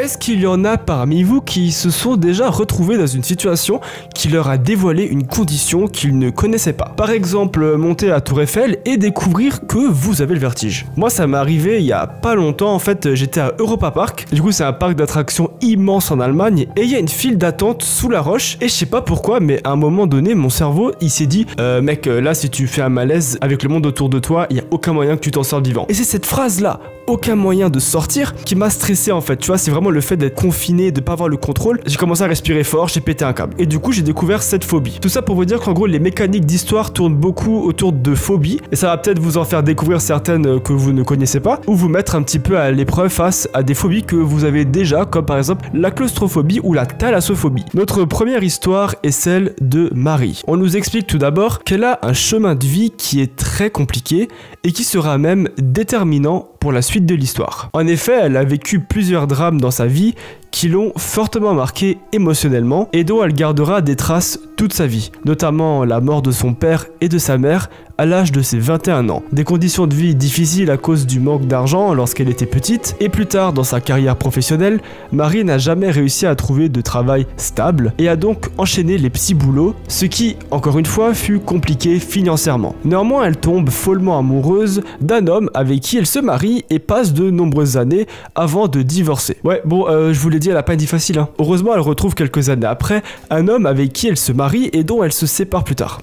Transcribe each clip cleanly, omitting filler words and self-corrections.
Est-ce qu'il y en a parmi vous qui se sont déjà retrouvés dans une situation qui leur a dévoilé une condition qu'ils ne connaissaient pas? Par exemple, monter à Tour Eiffel et découvrir que vous avez le vertige. Moi, ça m'est arrivé il y a pas longtemps. En fait, j'étais à Europa Park. Du coup, c'est un parc d'attractions immense en Allemagne et il y a une file d'attente sous la roche. Et je sais pas pourquoi, mais à un moment donné, mon cerveau, il s'est dit mec, là, si tu fais un malaise avec le monde autour de toi, il y a aucun moyen que tu t'en sortes vivant. Et c'est cette phrase-là, aucun moyen de sortir, qui m'a stressé en fait. Tu vois, c'est vraiment le fait d'être confiné, de pas avoir le contrôle. J'ai commencé à respirer fort, j'ai pété un câble. Et du coup, j'ai découvert cette phobie. Tout ça pour vous dire qu'en gros, les mécaniques d'histoire tournent beaucoup autour de phobies. Et ça va peut-être vous en faire découvrir certaines que vous ne connaissez pas, ou vous mettre un petit peu à l'épreuve face à des phobies que vous avez déjà, comme par exemple la claustrophobie ou la thalassophobie. Notre première histoire est celle de Marie. On nous explique tout d'abord qu'elle a un chemin de vie qui est très compliqué et qui sera même déterminant pour la suite de l'histoire. En effet, elle a vécu plusieurs drames dans sa vie qui l'ont fortement marquée émotionnellement et dont elle gardera des traces toute sa vie, notamment la mort de son père et de sa mère à l'âge de ses 21 ans. Des conditions de vie difficiles à cause du manque d'argent lorsqu'elle était petite, et plus tard dans sa carrière professionnelle, Marie n'a jamais réussi à trouver de travail stable et a donc enchaîné les petits boulots, ce qui, encore une fois, fut compliqué financièrement. Néanmoins, elle tombe follement amoureuse d'un homme avec qui elle se marie et passe de nombreuses années avant de divorcer. Ouais, bon, je vous l'ai dit, elle a pas dit facile, hein. Heureusement, elle retrouve quelques années après un homme avec qui elle se marie et dont elle se sépare plus tard.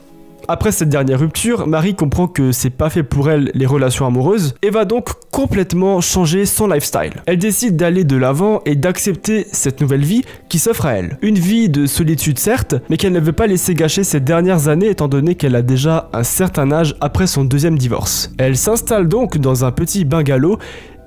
Après cette dernière rupture, Marie comprend que c'est pas fait pour elle les relations amoureuses et va donc complètement changer son lifestyle. Elle décide d'aller de l'avant et d'accepter cette nouvelle vie qui s'offre à elle. Une vie de solitude certes, mais qu'elle ne veut pas laisser gâcher ces dernières années étant donné qu'elle a déjà un certain âge après son deuxième divorce. Elle s'installe donc dans un petit bungalow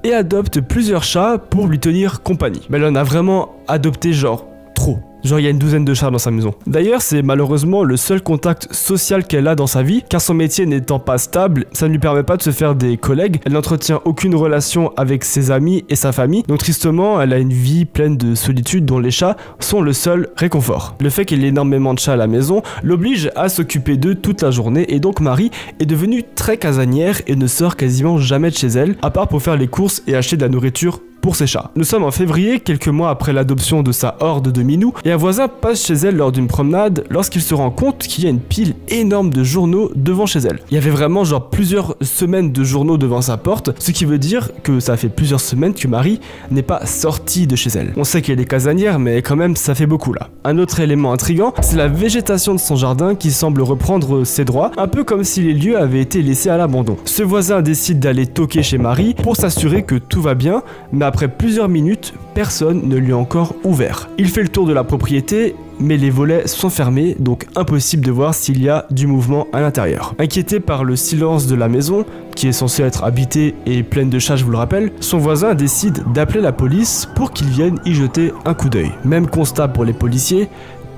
et adopte plusieurs chats pour lui tenir compagnie. Mais elle en a vraiment adopté genre trop. Genre il y a une douzaine de chats dans sa maison. D'ailleurs c'est malheureusement le seul contact social qu'elle a dans sa vie, car son métier n'étant pas stable, ça ne lui permet pas de se faire des collègues, elle n'entretient aucune relation avec ses amis et sa famille, donc tristement elle a une vie pleine de solitude dont les chats sont le seul réconfort. Le fait qu'il y ait énormément de chats à la maison l'oblige à s'occuper d'eux toute la journée et donc Marie est devenue très casanière et ne sort quasiment jamais de chez elle, à part pour faire les courses et acheter de la nourriture pour ses chats. Nous sommes en février, quelques mois après l'adoption de sa horde de minous, et un voisin passe chez elle lors d'une promenade lorsqu'il se rend compte qu'il y a une pile énorme de journaux devant chez elle. Il y avait vraiment genre plusieurs semaines de journaux devant sa porte, ce qui veut dire que ça fait plusieurs semaines que Marie n'est pas sortie de chez elle. On sait qu'elle est casanière, mais quand même ça fait beaucoup là. Un autre élément intriguant, c'est la végétation de son jardin qui semble reprendre ses droits, un peu comme si les lieux avaient été laissés à l'abandon. Ce voisin décide d'aller toquer chez Marie pour s'assurer que tout va bien, mais après plusieurs minutes, personne ne lui a encore ouvert. Il fait le tour de la propriété, mais les volets sont fermés, donc impossible de voir s'il y a du mouvement à l'intérieur. Inquiété par le silence de la maison, qui est censée être habitée et pleine de chats, je vous le rappelle, son voisin décide d'appeler la police pour qu'ils viennent y jeter un coup d'œil. Même constat pour les policiers,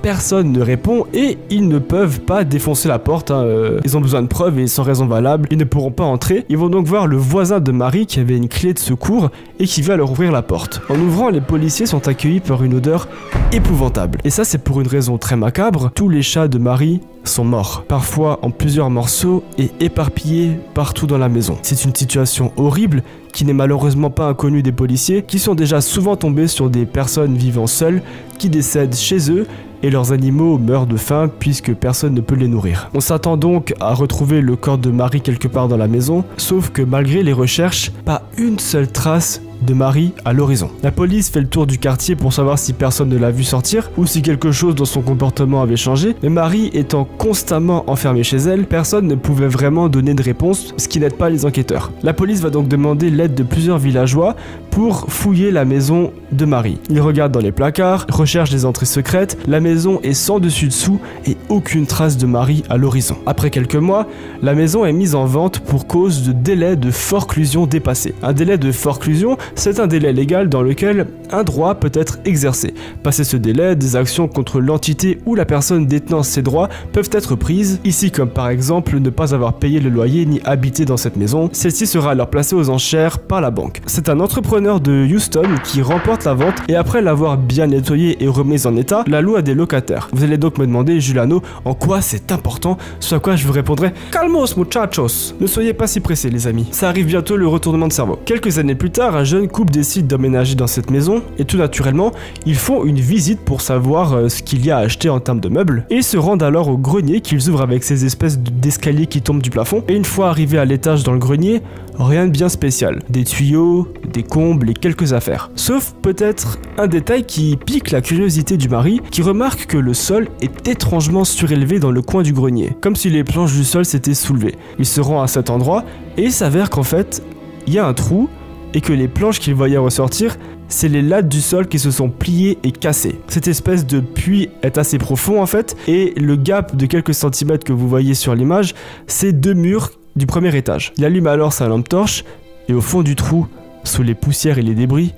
personne ne répond et ils ne peuvent pas défoncer la porte, hein. Ils ont besoin de preuves et sans raison valable, ils ne pourront pas entrer. Ils vont donc voir le voisin de Marie qui avait une clé de secours et qui va leur ouvrir la porte. En ouvrant, les policiers sont accueillis par une odeur épouvantable. Et ça c'est pour une raison très macabre, tous les chats de Marie sont morts, parfois en plusieurs morceaux et éparpillés partout dans la maison. C'est une situation horrible qui n'est malheureusement pas inconnue des policiers qui sont déjà souvent tombés sur des personnes vivant seules qui décèdent chez eux et leurs animaux meurent de faim puisque personne ne peut les nourrir. On s'attend donc à retrouver le corps de Marie quelque part dans la maison, sauf que malgré les recherches, pas une seule trace de Marie à l'horizon. La police fait le tour du quartier pour savoir si personne ne l'a vu sortir ou si quelque chose dans son comportement avait changé, mais Marie étant constamment enfermée chez elle, personne ne pouvait vraiment donner de réponse, ce qui n'aide pas les enquêteurs. La police va donc demander l'aide de plusieurs villageois pour fouiller la maison de Marie. Ils regardent dans les placards, recherchent des entrées secrètes, la maison est sans dessus-dessous et aucune trace de Marie à l'horizon. Après quelques mois, la maison est mise en vente pour cause de délai de forclusion dépassé. Un délai de forclusion, c'est un délai légal dans lequel un droit peut être exercé. Passé ce délai, des actions contre l'entité ou la personne détenant ces droits peuvent être prises, ici comme par exemple ne pas avoir payé le loyer ni habiter dans cette maison. Celle-ci sera alors placée aux enchères par la banque. C'est un entrepreneur l'entrepreneur de Houston qui remporte la vente et après l'avoir bien nettoyée et remise en état, la loue à des locataires. Vous allez donc me demander, Juliano, en quoi c'est important, ce à quoi je vous répondrai « Calmos muchachos !» Ne soyez pas si pressés les amis, ça arrive bientôt le retournement de cerveau. Quelques années plus tard, un jeune couple décide d'emménager dans cette maison et tout naturellement, ils font une visite pour savoir ce qu'il y a à acheter en termes de meubles et se rendent alors au grenier qu'ils ouvrent avec ces espèces d'escaliers qui tombent du plafond. Et une fois arrivés à l'étage dans le grenier, rien de bien spécial. Des tuyaux, des combles et quelques affaires. Sauf peut-être un détail qui pique la curiosité du mari qui remarque que le sol est étrangement surélevé dans le coin du grenier, comme si les planches du sol s'étaient soulevées. Il se rend à cet endroit et il s'avère qu'en fait, il y a un trou et que les planches qu'il voyait ressortir, c'est les lattes du sol qui se sont pliées et cassées. Cette espèce de puits est assez profond en fait, et le gap de quelques centimètres que vous voyez sur l'image, c'est 2 murs du premier étage. Il allume alors sa lampe torche, et au fond du trou, sous les poussières et les débris,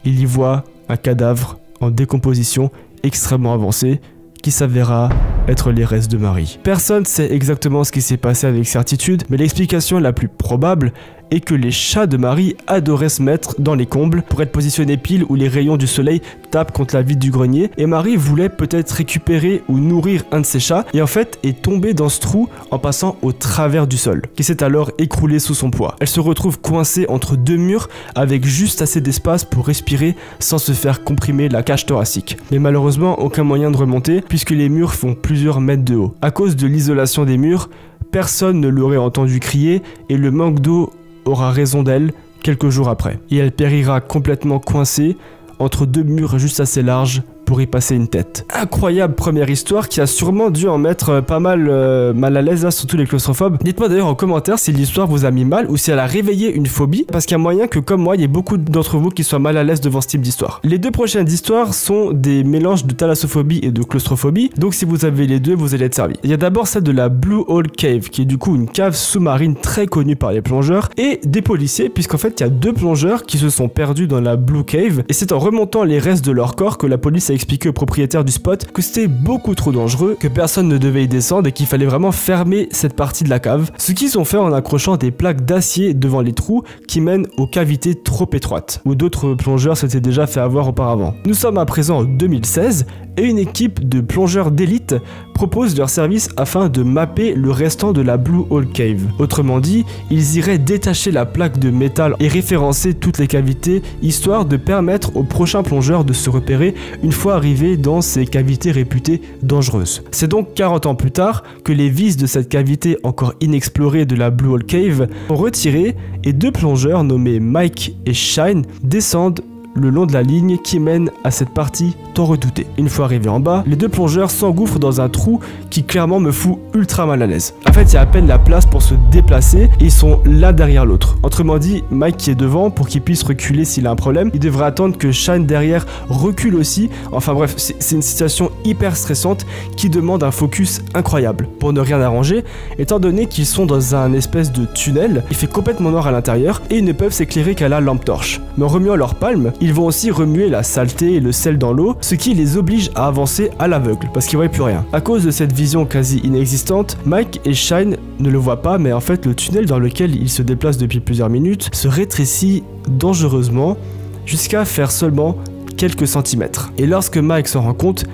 il y voit un cadavre en décomposition extrêmement avancé, qui s'avéra être les restes de Marie. Personne ne sait exactement ce qui s'est passé avec certitude, mais l'explication la plus probable est que les chats de Marie adoraient se mettre dans les combles pour être positionnés pile où les rayons du soleil tapent contre la vitre du grenier, et Marie voulait peut-être récupérer ou nourrir un de ses chats et en fait est tombée dans ce trou en passant au travers du sol, qui s'est alors écroulé sous son poids. Elle se retrouve coincée entre 2 murs avec juste assez d'espace pour respirer sans se faire comprimer la cage thoracique. Mais malheureusement aucun moyen de remonter puisque les murs font plusieurs mètres de haut. À cause de l'isolation des murs, personne ne l'aurait entendu crier et le manque d'eau aura raison d'elle quelques jours après. Et elle périra complètement coincée entre 2 murs juste assez larges pour y passer une tête. Incroyable première histoire qui a sûrement dû en mettre pas mal mal à l'aise, là, surtout les claustrophobes. Dites-moi d'ailleurs en commentaire si l'histoire vous a mis mal ou si elle a réveillé une phobie, parce qu'il y a moyen que comme moi, il y ait beaucoup d'entre vous qui soient mal à l'aise devant ce type d'histoire. Les 2 prochaines histoires sont des mélanges de thalassophobie et de claustrophobie, donc si vous avez les deux, vous allez être servi. Il y a d'abord celle de la Blue Hole Cave, qui est du coup une cave sous-marine très connue par les plongeurs, et des policiers, puisqu'en fait il y a 2 plongeurs qui se sont perdus dans la Blue Cave, et c'est en remontant les restes de leur corps que la police a expliqué au propriétaire du spot que c'était beaucoup trop dangereux, que personne ne devait y descendre et qu'il fallait vraiment fermer cette partie de la cave, ce qu'ils ont fait en accrochant des plaques d'acier devant les trous qui mènent aux cavités trop étroites, où d'autres plongeurs s'étaient déjà fait avoir auparavant. Nous sommes à présent en 2016 et une équipe de plongeurs d'élite propose leur service afin de mapper le restant de la Blue Hole Cave. Autrement dit, ils iraient détacher la plaque de métal et référencer toutes les cavités, histoire de permettre aux prochains plongeurs de se repérer une fois arrivés dans ces cavités réputées dangereuses. C'est donc 40 ans plus tard que les vis de cette cavité encore inexplorée de la Blue Hole Cave sont retirées et 2 plongeurs nommés Mike et Shine descendent le long de la ligne qui mène à cette partie tant redoutée. Une fois arrivés en bas, les 2 plongeurs s'engouffrent dans un trou qui clairement me fout ultra mal à l'aise. En fait, il y a à peine la place pour se déplacer et ils sont l'un derrière l'autre. Autrement dit, Mike qui est devant pour qu'il puisse reculer s'il a un problème, il devrait attendre que Shane derrière recule aussi. Enfin bref, c'est une situation hyper stressante qui demande un focus incroyable pour ne rien arranger, étant donné qu'ils sont dans un espèce de tunnel, il fait complètement noir à l'intérieur et ils ne peuvent s'éclairer qu'à la lampe torche. Mais en remuant leurs palmes, ils vont aussi remuer la saleté et le sel dans l'eau, ce qui les oblige à avancer à l'aveugle, parce qu'ils ne voient plus rien. À cause de cette vision quasi inexistante, Mike et Shine ne le voient pas, mais en fait le tunnel dans lequel ils se déplacent depuis plusieurs minutes se rétrécit dangereusement jusqu'à faire seulement quelques centimètres. Et lorsque Mike s'en rend compte,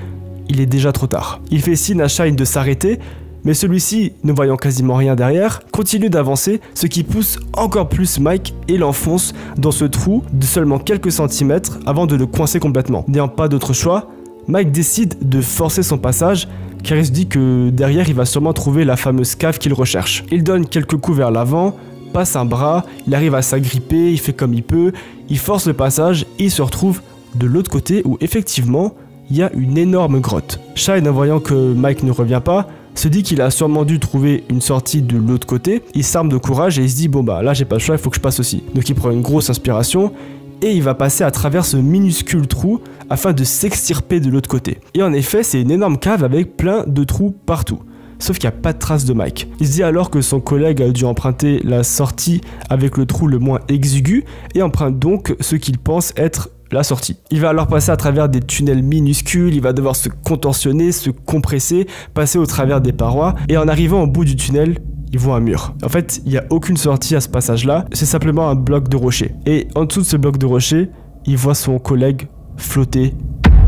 il est déjà trop tard. Il fait signe à Shine de s'arrêter, mais celui-ci, ne voyant quasiment rien derrière, continue d'avancer, ce qui pousse encore plus Mike et l'enfonce dans ce trou de seulement quelques centimètres avant de le coincer complètement. N'ayant pas d'autre choix, Mike décide de forcer son passage car il se dit que derrière il va sûrement trouver la fameuse cave qu'il recherche. Il donne quelques coups vers l'avant, passe un bras, il arrive à s'agripper, il fait comme il peut, il force le passage et il se retrouve de l'autre côté où effectivement il y a une énorme grotte. Shine, en voyant que Mike ne revient pas, se dit qu'il a sûrement dû trouver une sortie de l'autre côté, il s'arme de courage et il se dit bon bah là j'ai pas le choix, il faut que je passe aussi. Donc il prend une grosse inspiration et il va passer à travers ce minuscule trou afin de s'extirper de l'autre côté. Et en effet c'est une énorme cave avec plein de trous partout. Sauf qu'il n'y a pas de trace de Mike. Il se dit alors que son collègue a dû emprunter la sortie avec le trou le moins exigu et emprunte donc ce qu'il pense être la sortie. Il va alors passer à travers des tunnels minuscules, il va devoir se contorsionner, se compresser, passer au travers des parois et en arrivant au bout du tunnel, ils voient un mur. En fait, il n'y a aucune sortie à ce passage-là, c'est simplement un bloc de rocher. Et en dessous de ce bloc de rocher, il voit son collègue flotter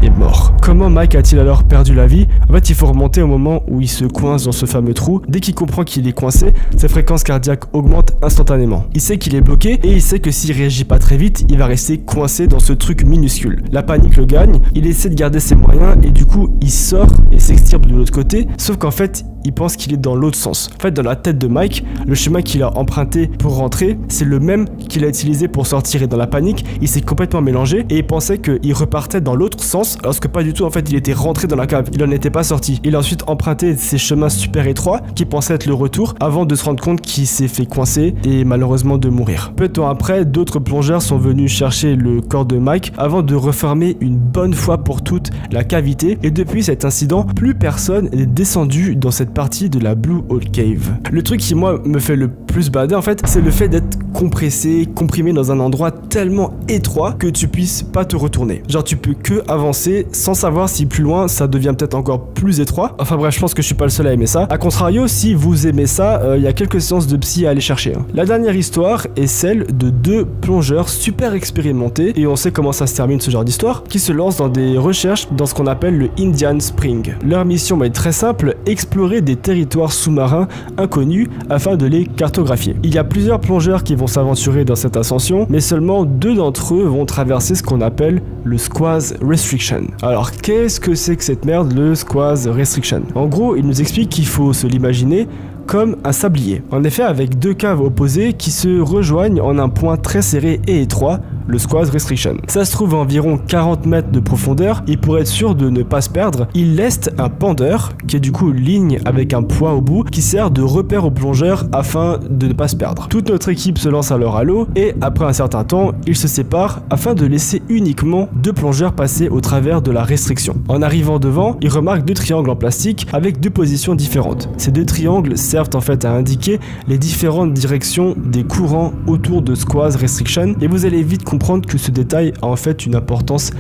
et mort. Comment Mike a-t-il alors perdu la vie? En fait, il faut remonter au moment où il se coince dans ce fameux trou. Dès qu'il comprend qu'il est coincé, sa fréquence cardiaque augmente instantanément. Il sait qu'il est bloqué et il sait que s'il réagit pas très vite, il va rester coincé dans ce truc minuscule. La panique le gagne, il essaie de garder ses moyens et du coup, il sort et s'extirpe de l'autre côté, sauf qu'en fait, il pense qu'il est dans l'autre sens. En fait, dans la tête de Mike, le chemin qu'il a emprunté pour rentrer, c'est le même qu'il a utilisé pour sortir, et dans la panique, il s'est complètement mélangé et il pensait qu'il repartait dans l'autre sens, alors que pas du tout. En fait, il était rentré dans la cave, il en était pas sorti. Il a ensuite emprunté ces chemins super étroits qui pensaient être le retour avant de se rendre compte qu'il s'est fait coincer et malheureusement de mourir. Peu de temps après, d'autres plongeurs sont venus chercher le corps de Mike avant de refermer une bonne fois pour toutes la cavité, et depuis cet incident, plus personne n'est descendu dans cette partie de la Blue Hole Cave. Le truc qui moi me fait le plus bader en fait, c'est le fait d'être compressé, comprimé dans un endroit tellement étroit que tu puisses pas te retourner. Genre tu peux que avancer sans savoir si plus loin ça devient peut-être encore plus étroit. Enfin bref, je pense que je suis pas le seul à aimer ça. A contrario, si vous aimez ça, il y a quelques séances de psy à aller chercher. La dernière histoire est celle de deux plongeurs super expérimentés, et on sait comment ça se termine ce genre d'histoire, qui se lancent dans des recherches dans ce qu'on appelle le Indian Spring. Leur mission est très simple, explorer des territoires sous-marins inconnus afin de les cartographier. Il y a plusieurs plongeurs qui vont s'aventurer dans cette ascension, mais seulement 2 d'entre eux vont traverser ce qu'on appelle le Squaz Restriction. Alors qu'est-ce que c'est que cette merde, le Squaz Restriction? En gros, il nous explique qu'il faut se l'imaginer comme un sablier. En effet, avec 2 caves opposées qui se rejoignent en un point très serré et étroit, le Squaz Restriction. Ça se trouve à environ 40 mètres de profondeur, et pour être sûr de ne pas se perdre, il laisse un pendeur, qui est du coup une ligne avec un point au bout, qui sert de repère aux plongeurs afin de ne pas se perdre. Toute notre équipe se lance alors à l'eau, et après un certain temps, ils se séparent afin de laisser uniquement 2 plongeurs passer au travers de la restriction. En arrivant devant, ils remarquent 2 triangles en plastique avec 2 positions différentes. Ces 2 triangles servent en fait à indiquer les différentes directions des courants autour de Squaz Restriction, et vous allez vite comprendre que ce détail a en fait une importance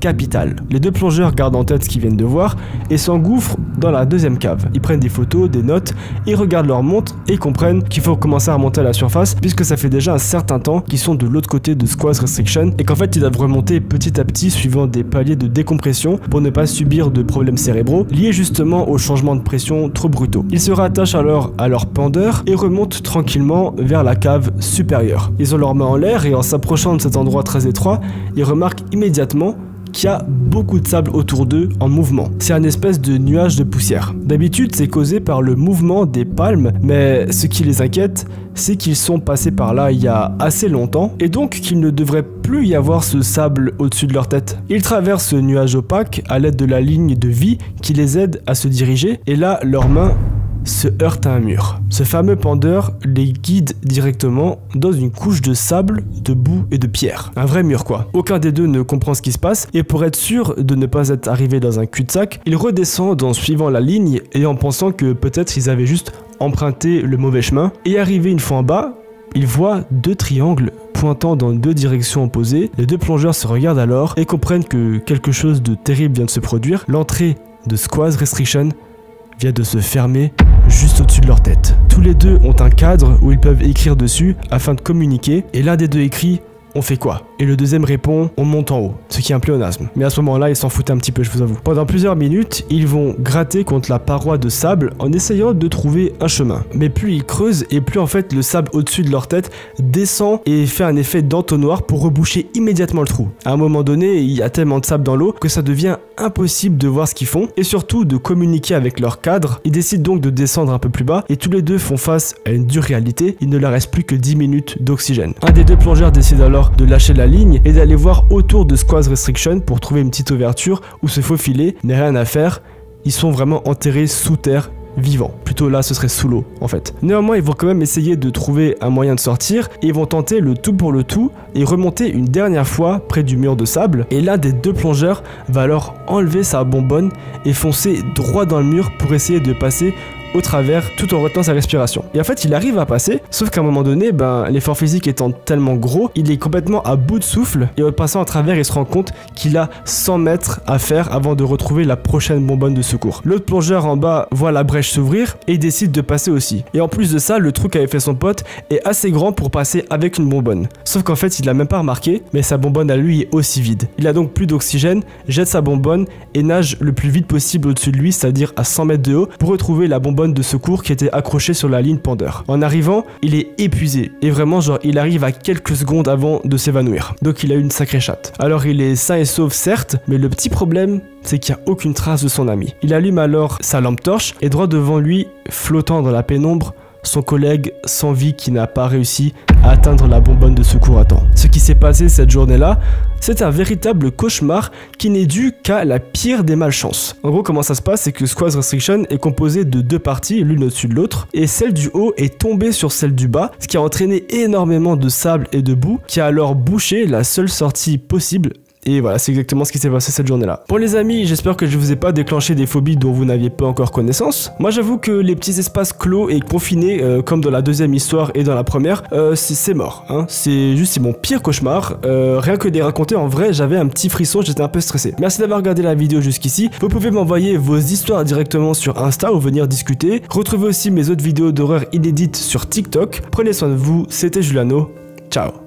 capitale. Les 2 plongeurs gardent en tête ce qu'ils viennent de voir et s'engouffrent dans la deuxième cave. Ils prennent des photos, des notes, ils regardent leur montre et comprennent qu'il faut commencer à remonter à la surface, puisque ça fait déjà un certain temps qu'ils sont de l'autre côté de Squaz Restriction, et qu'en fait ils doivent remonter petit à petit suivant des paliers de décompression pour ne pas subir de problèmes cérébraux liés justement aux changements de pression trop brutaux. Ils se rattachent alors à leur pendeur et remontent tranquillement vers la cave supérieure. Ils ont leurs mains en l'air, et en s'approchant de cet endroit très étroit, ils remarquent immédiatement qu'il y a beaucoup de sable autour d'eux en mouvement. C'est un espèce de nuage de poussière. D'habitude, c'est causé par le mouvement des palmes, mais ce qui les inquiète, c'est qu'ils sont passés par là il y a assez longtemps, et donc qu'il ne devrait plus y avoir ce sable au-dessus de leur tête. Ils traversent ce nuage opaque à l'aide de la ligne de vie qui les aide à se diriger, et là, leurs mains se heurtent à un mur. Ce fameux pendeur les guide directement dans une couche de sable, de boue et de pierre. Un vrai mur quoi. Aucun des deux ne comprend ce qui se passe, et pour être sûr de ne pas être arrivé dans un cul-de-sac, ils redescendent en suivant la ligne et en pensant que peut-être ils avaient juste emprunté le mauvais chemin. Et arrivé une fois en bas, ils voient 2 triangles pointant dans 2 directions opposées. Les 2 plongeurs se regardent alors et comprennent que quelque chose de terrible vient de se produire. L'entrée de Squaz Restriction vient de se fermer juste au-dessus de leur tête. Tous les 2 ont un cadre où ils peuvent écrire dessus afin de communiquer, et l'un des 2 écrit « On fait quoi ?» et le deuxième répond « On monte en haut », ce qui est un pléonasme. Mais à ce moment-là, ils s'en foutent un petit peu, je vous avoue. Pendant plusieurs minutes, ils vont gratter contre la paroi de sable en essayant de trouver un chemin. Mais plus ils creusent, et plus en fait le sable au-dessus de leur tête descend et fait un effet d'entonnoir pour reboucher immédiatement le trou. À un moment donné, il y a tellement de sable dans l'eau que ça devient impossible de voir ce qu'ils font, et surtout de communiquer avec leur cadre. Ils décident donc de descendre un peu plus bas, et tous les 2 font face à une dure réalité. Il ne leur reste plus que 10 minutes d'oxygène. Un des 2 plongeurs décide alors de lâcher la ligne et d'aller voir autour de Squaz Restriction pour trouver une petite ouverture où se faufiler, mais rien à faire, ils sont vraiment enterrés sous terre vivants. Plutôt là, ce serait sous l'eau en fait. Néanmoins, ils vont quand même essayer de trouver un moyen de sortir, et ils vont tenter le tout pour le tout et remonter une dernière fois près du mur de sable, et l'un des 2 plongeurs va alors enlever sa bonbonne et foncer droit dans le mur pour essayer de passer au travers tout en retenant sa respiration. Et en fait, il arrive à passer, sauf qu'à un moment donné, l'effort physique étant tellement gros, il est complètement à bout de souffle et en passant à travers, il se rend compte qu'il a 100 mètres à faire avant de retrouver la prochaine bonbonne de secours. L'autre plongeur en bas voit la brèche s'ouvrir et décide de passer aussi. Et en plus de ça, le trou qu'avait fait son pote est assez grand pour passer avec une bonbonne. Sauf qu'en fait, il l'a même pas remarqué, mais sa bonbonne à lui est aussi vide. Il a donc plus d'oxygène, jette sa bonbonne et nage le plus vite possible au-dessus de lui, c'est-à-dire à 100 mètres de haut, pour retrouver la bonbonne de secours qui était accrochée sur la ligne pendeur. En arrivant, il est épuisé et vraiment genre il arrive à quelques secondes avant de s'évanouir. Donc il a eu une sacrée chatte. Alors il est sain et sauf certes, mais le petit problème, c'est qu'il n'y a aucune trace de son ami. Il allume alors sa lampe torche et droit devant lui, flottant dans la pénombre, son collègue sans vie qui n'a pas réussi à atteindre la bonbonne de secours à temps. Ce qui s'est passé cette journée-là, c'est un véritable cauchemar qui n'est dû qu'à la pire des malchances. En gros, comment ça se passe, c'est que Squads Restriction est composé de deux parties, l'une au-dessus de l'autre, et celle du haut est tombée sur celle du bas, ce qui a entraîné énormément de sable et de boue, qui a alors bouché la seule sortie possible. Et voilà, c'est exactement ce qui s'est passé cette journée-là. Bon les amis, j'espère que je vous ai pas déclenché des phobies dont vous n'aviez pas encore connaissance. Moi j'avoue que les petits espaces clos et confinés, comme dans la deuxième histoire et dans la première, c'est mort. Hein. C'est mon pire cauchemar. Rien que de les raconter, en vrai, j'avais un petit frisson, j'étais un peu stressé. Merci d'avoir regardé la vidéo jusqu'ici. Vous pouvez m'envoyer vos histoires directement sur Insta ou venir discuter. Retrouvez aussi mes autres vidéos d'horreur inédites sur TikTok. Prenez soin de vous, c'était Juliano. Ciao.